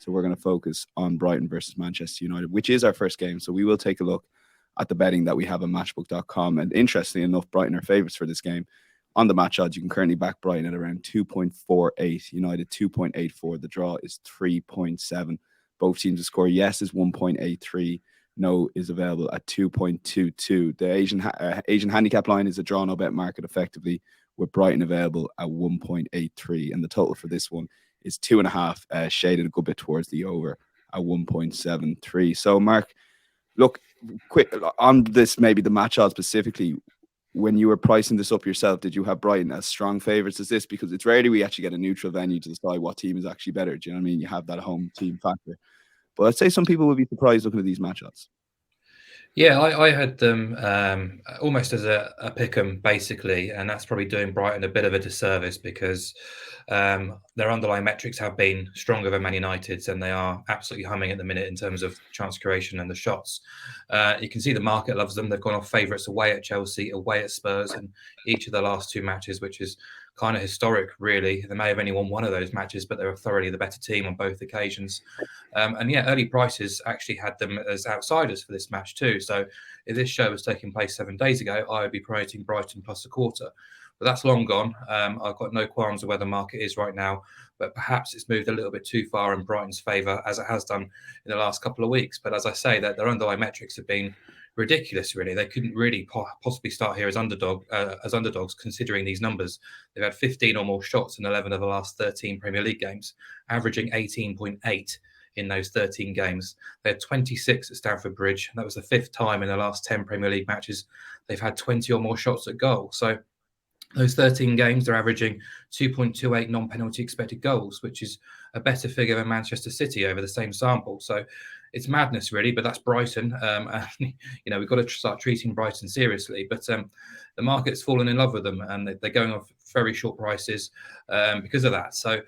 So we're going to focus on Brighton versus Manchester United, which is our first game. So we will take a look at the betting that we have on matchbook.com. And interestingly enough, Brighton are favourites for this game. On the match odds, you can currently back Brighton at around 2.48, United 2.84. The draw is 3.7. Both teams to score yes is 1.83. No is available at 2.22. The Asian handicap line is a draw no bet market effectively, with Brighton available at 1.83. And the total for this one is 2.5, shaded a good bit towards the over at 1.73. So, Mark, look, quick on this, maybe the match odds specifically. When you were pricing this up yourself, did you have Brighton as strong favourites as this? Because it's rarely we actually get a neutral venue to decide what team is actually better. Do you know what I mean? You have that home team factor. But I'd say some people would be surprised looking at these match odds. Yeah, I had them almost as a pick'em, basically, and that's probably doing Brighton a bit of a disservice because their underlying metrics have been stronger than Man United's, and they are absolutely humming at the minute in terms of chance creation and the shots. You can see the market loves them. They've gone off favourites away at Chelsea, away at Spurs, and each of the last two matches, which is kind of historic, really. They may have only won one of those matches, but they were thoroughly the better team on both occasions. And yeah, early prices actually had them as outsiders for this match too. So if this show was taking place 7 days ago, I would be promoting Brighton plus a quarter. But that's long gone. I've got no qualms of where the market is right now, but perhaps it's moved a little bit too far in Brighton's favour, as it has done in the last couple of weeks. But as I say, that their underlying metrics have been ridiculous, really. They couldn't really possibly start here as underdogs, considering these numbers. They've had 15 or more shots in 11 of the last 13 Premier League games, averaging 18.8 in those 13 games. They had 26 at Stamford Bridge. That was the 5th time in the last 10 Premier League matches they've had 20 or more shots at goal. So those 13 games, they're averaging 2.28 non-penalty expected goals, which is a better figure than Manchester City over the same sample. So it's madness, really, but that's Brighton. And, we've got to start treating Brighton seriously. But the market's fallen in love with them, and they're going off very short prices because of that. So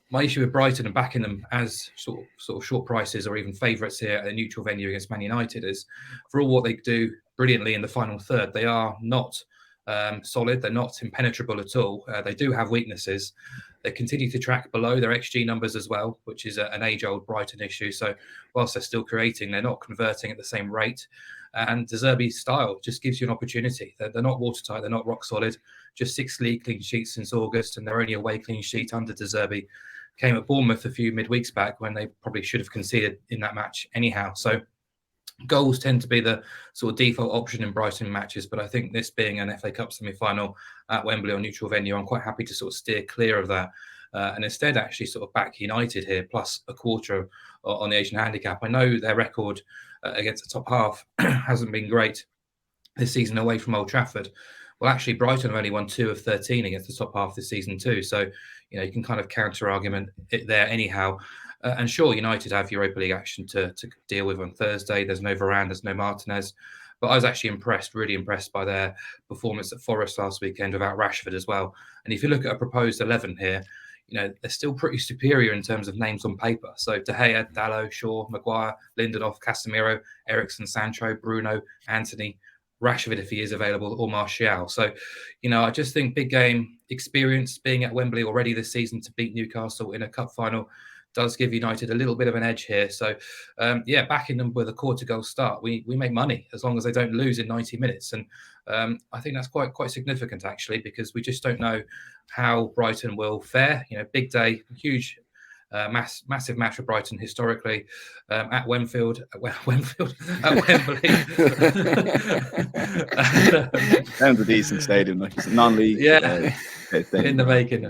my issue with Brighton and backing them as sort of short prices or even favourites here at a neutral venue against Man United is, for all what they do brilliantly in the final third, they are not solid. They're not impenetrable at all. They do have weaknesses. They continue to track below their XG numbers as well, which is an age-old Brighton issue. So whilst they're still creating, they're not converting at the same rate. And De Zerbi's style just gives you an opportunity. They're not watertight. They're not rock solid. Just 6 league clean sheets since August, and their only away clean sheet under De Zerbi came at Bournemouth a few midweeks back when they probably should have conceded in that match anyhow. So goals tend to be the sort of default option in Brighton matches, but I think this being an FA Cup semi-final at Wembley on neutral venue, I'm quite happy to sort of steer clear of that and instead actually sort of back United here, plus a quarter on the Asian handicap. I know their record against the top half hasn't been great this season away from Old Trafford. Well, actually, Brighton have only won 2 of 13 against the top half this season too. So, you can kind of counter-argument it there anyhow. And sure, United have Europa League action to deal with on Thursday. There's no Varane, there's no Martinez. But I was actually really impressed by their performance at Forest last weekend without Rashford as well. And if you look at a proposed 11 here, they're still pretty superior in terms of names on paper. So De Gea, Dalot, Shaw, Maguire, Lindelof, Casemiro, Eriksen, Sancho, Bruno, Anthony, Rashford if he is available, or Martial. So, I just think big game experience being at Wembley already this season to beat Newcastle in a cup final does give United a little bit of an edge here. So, backing them with a quarter goal start, we make money as long as they don't lose in 90 minutes. And I think that's quite significant, actually, because we just don't know how Brighton will fare. Big day, huge massive match for Brighton historically at Wembley. Sounds a decent stadium, like it's a non-league. In the making.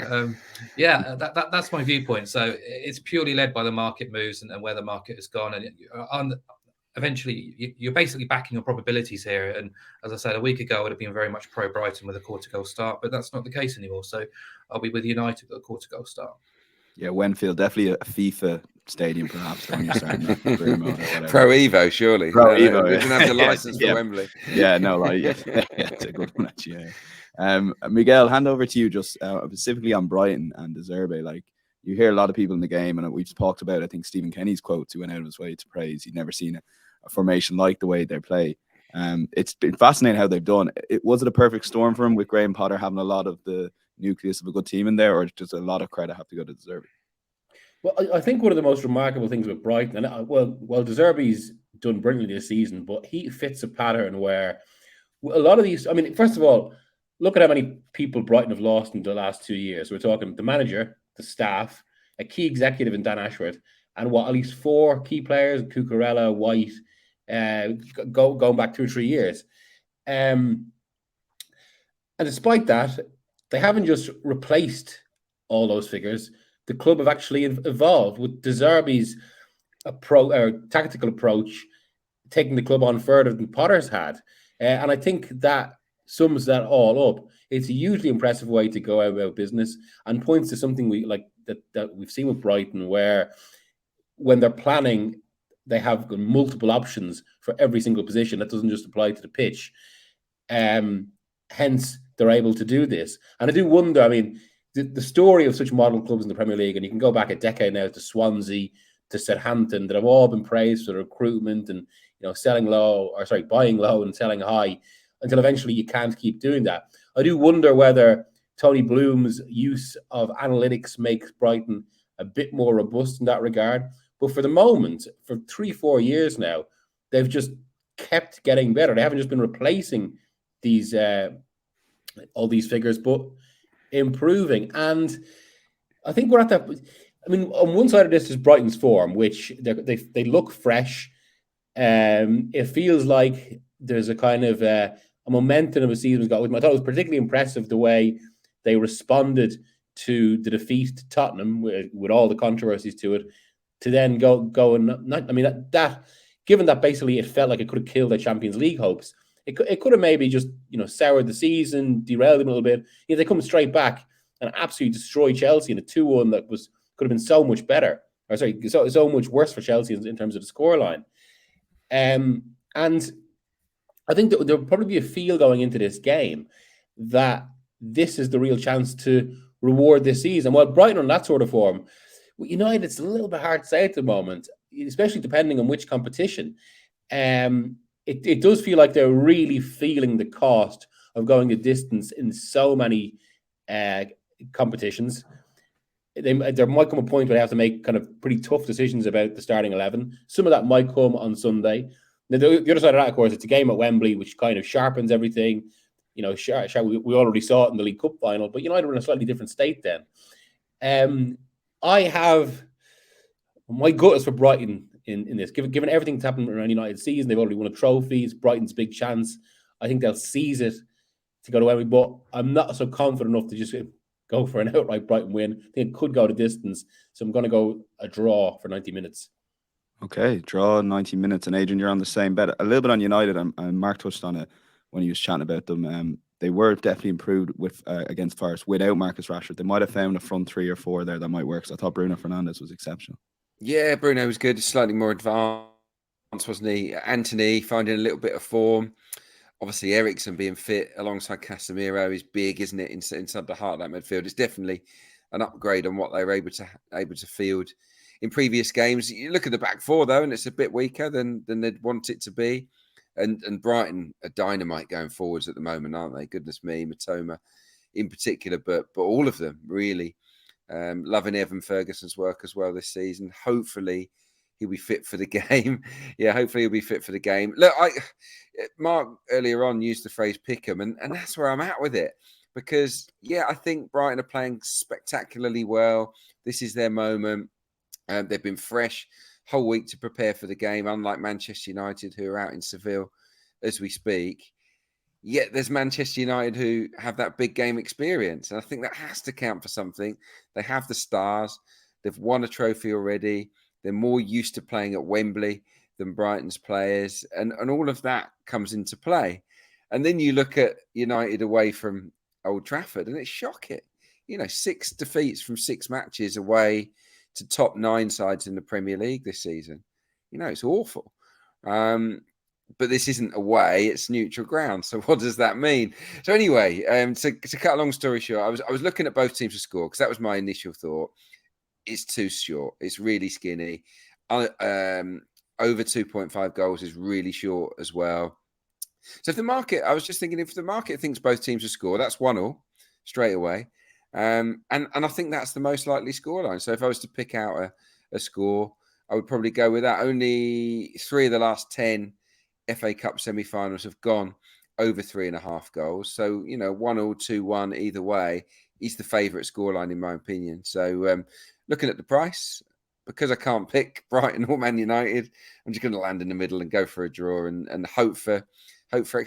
That's my viewpoint. So it's purely led by the market moves and where the market has gone. And eventually, you're basically backing your probabilities here. And as I said, a week ago, I would have been very much pro Brighton with a quarter goal start, but that's not the case anymore. So I'll be with United with a quarter goal start. Yeah, Wenfield, definitely a FIFA stadium, perhaps, when you're starting that Pro Evo, surely. Pro Evo. We didn't have the license for Wembley. Yeah, no, right. Yeah, it's a good one, actually. Yeah. Miguel, hand over to you just specifically on Brighton and De Zerbi. Like, you hear a lot of people in the game, and we've talked about, I think, Stephen Kenny's quotes, who went out of his way to praise. He'd never seen a formation like the way they play. It's been fascinating how they've done. Was it a perfect storm for him with Graham Potter having a lot of the nucleus of a good team in there, or just a lot of credit have to go to De Zerbi? Well, I think one of the most remarkable things with Brighton, and well, De Zerbi's done brilliantly this season, but he fits a pattern where a lot of these. I mean, first of all, look at how many people Brighton have lost in the last 2 years. We're talking the manager, the staff, a key executive in Dan Ashworth, and at least 4 key players: Cucurella, White, going back 2 or 3 years. And despite that, they haven't just replaced all those figures. The club have actually evolved with De Zerbi's tactical approach, taking the club on further than Potter's had. And I think that sums that all up. It's a hugely impressive way to go about business and points to something that we've seen with Brighton, where when they're planning, they have multiple options for every single position. That doesn't just apply to the pitch. Hence, they're able to do this. And I do wonder, I mean, the story of such model clubs in the Premier League, and you can go back a decade now to Swansea, to Southampton, that have all been praised for recruitment and buying low and selling high, until eventually you can't keep doing that. I do wonder whether Tony Bloom's use of analytics makes Brighton a bit more robust in that regard. But for the moment, for 3-4 years now, they've just kept getting better. They haven't just been replacing these all these figures, but improving. And I think we're at that. I mean, on one side of this is Brighton's form, which they look fresh. It feels like there's a kind of a momentum of a season we've got with them. I thought it was particularly impressive the way they responded to the defeat to Tottenham with all the controversies to it, to then go and not. I mean, that given that basically it felt like it could have killed their Champions League hopes. It could have maybe just soured the season, derailed them a little bit. They come straight back and absolutely destroy Chelsea in a 2-1 that could have been so much better. Or sorry, so much worse for Chelsea in terms of the scoreline. And I think that there'll probably be a feel going into this game that this is the real chance to reward this season. While Brighton on that sort of form, with United, it's a little bit hard to say at the moment, especially depending on which competition. It does feel like they're really feeling the cost of going the distance in so many competitions. There might come a point where they have to make kind of pretty tough decisions about the starting 11. Some of that might come on Sunday. Now, the other side of that, of course, it's a game at Wembley, which kind of sharpens everything. We already saw it in the League Cup final, but United were in a slightly different state then. I have my gut is for Brighton in this. Given everything that's happened around United's season, they've already won a trophy. It's Brighton's big chance. I think they'll seize it to go to Wembley, but I'm not so confident enough to just go for an outright Brighton win. I think it could go the distance, so I'm going to go a draw for 90 minutes. Okay, draw 90 minutes. And Adrian, you're on the same bet. A little bit on United, and Mark touched on it when he was chatting about them. They were definitely improved with against Forest without Marcus Rashford. They might have found a front 3 or 4 there that might work. So I thought Bruno Fernandes was exceptional. Yeah, Bruno was good. Slightly more advanced, wasn't he? Anthony finding a little bit of form. Obviously, Eriksen being fit alongside Casemiro is big, isn't it? Inside the heart of that midfield, it's definitely an upgrade on what they were able to field in previous games. You look at the back 4 though, and it's a bit weaker than they'd want it to be. And Brighton are dynamite going forwards at the moment, aren't they? Goodness me, Matoma in particular, but all of them really. Loving Evan Ferguson's work as well this season. Hopefully he'll be fit for the game. Yeah, hopefully he'll be fit for the game. Look, Mark earlier on used the phrase pick 'em, and that's where I'm at with it. Because, yeah, I think Brighton are playing spectacularly well. This is their moment. They've been fresh whole week to prepare for the game, unlike Manchester United, who are out in Seville as we speak. Yet there's Manchester United who have that big game experience. And I think that has to count for something. They have the stars. They've won a trophy already. They're more used to playing at Wembley than Brighton's players. And all of that comes into play. And then you look at United away from Old Trafford and it's shocking. 6 defeats from 6 matches away to top 9 sides in the Premier League this season. It's awful. But this isn't away, it's neutral ground. So what does that mean? So anyway, to cut a long story short, I was looking at both teams to score because that was my initial thought. It's too short. It's really skinny. Over 2.5 goals is really short as well. So I was just thinking, if the market thinks both teams will score, that's 1-1 straight away. And I think that's the most likely scoreline. So if I was to pick out a score, I would probably go with that. Only 3 of the last 10 FA Cup semi-finals have gone over 3.5 goals. So, 1-1, 2-1, either way, is the favourite scoreline in my opinion. So looking at the price, because I can't pick Brighton or Man United, I'm just going to land in the middle and go for a draw and hope for extra